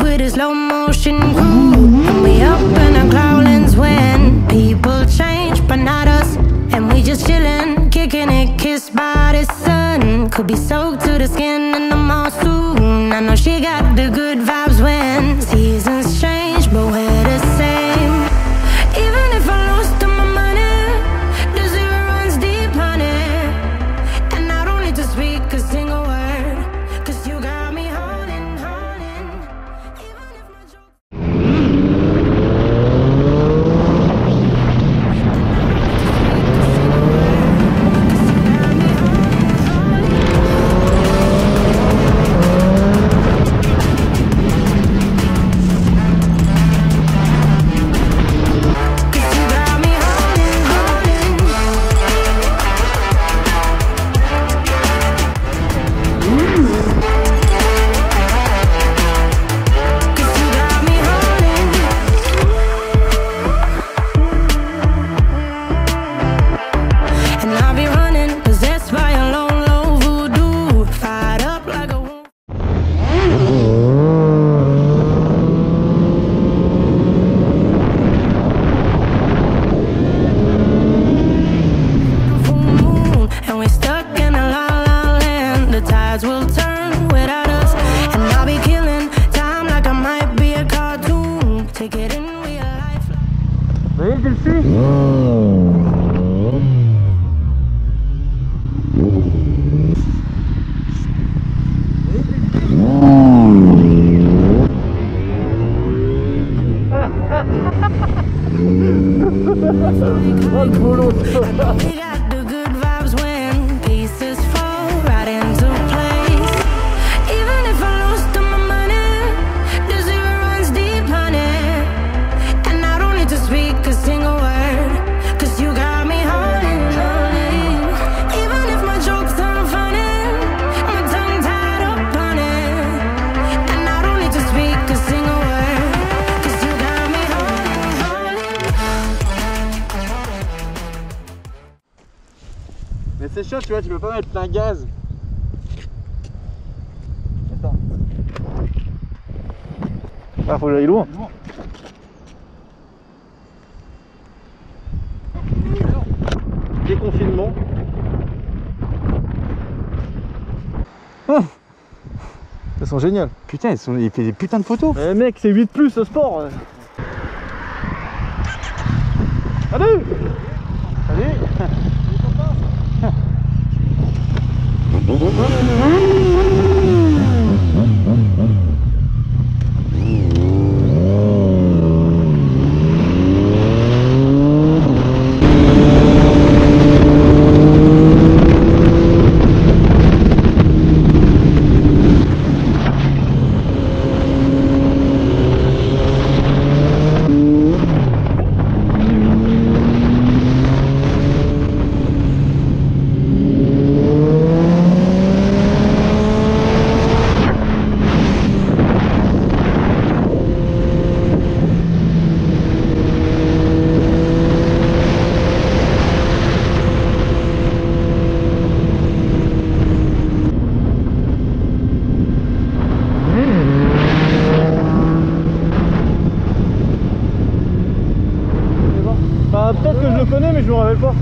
with a slow motion crew. And we up in our growlings when people change, but not us. And we just chillin', kicking it, kissed by the sun. Could be soaked to the skin in the mall soon. I know she got the good vibes when seasons change, but we're the same. Even if I lost all my money, the zero runs deep, honey. And I don't need to speak a single word, 'cause you got me holding, holding. Even if my joke... We got the good vibes when pieces fall right into place. Even if I lost all my money, the zero runs deep, honey. And I don't need to speak a single word, 'cause you got me holding, holding. Even if my jokes aren't funny, my tongue tied up on it. And I don't need to speak a single word, 'cause you got me holding, holding. Mais c'est chaud, tu vois, tu peux pas mettre plein gaz. Attends. Ah, faut que j'aille loin. Déconfinement. Oh, elles sont géniales. Putain, il fait des putains de photos. Mais mec, c'est 8+ ce sport. Salut. Salut. Peut-être que je le connais mais je me rappelle pas.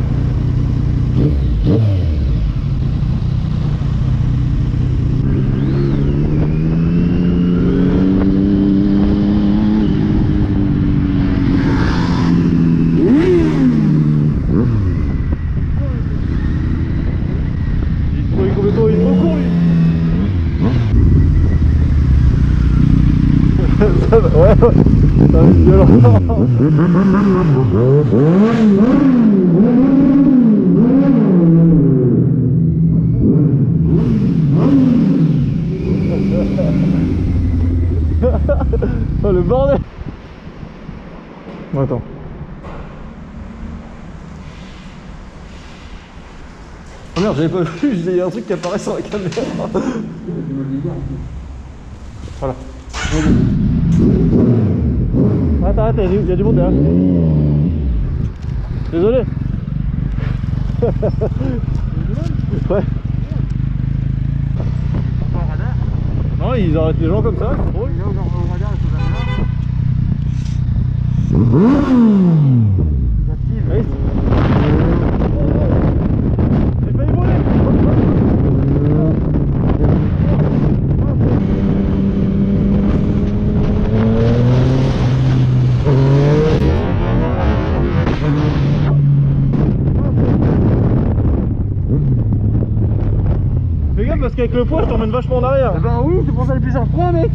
Il est complètement court lui. Ouais, ça va être violent. Oh le bordel. Bon, attends. Oh merde, j'avais pas vu, il y a un truc qui apparaît sur la caméra. Voilà. Arrête, il y a du monde derrière. Désolé. Ouais. Non, ils arrêtent les gens comme ça, c'est drôle. Fais gaffe parce qu'avec le poids je t'emmène vachement en arrière. Ben oui, c'est pour ça le plus en froid mec.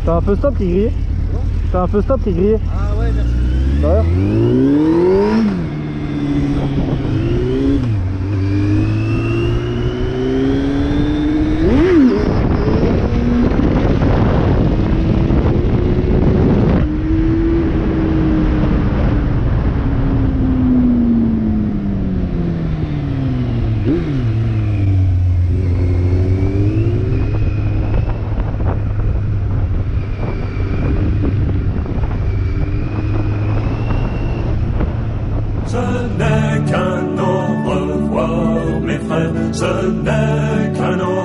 T'as un feu stop qui est grillé. T'as un feu stop qui est grillé. Ah ouais, merci. Derrière. Ce n'est qu'un au revoir, mes frères, ce n'est qu'un au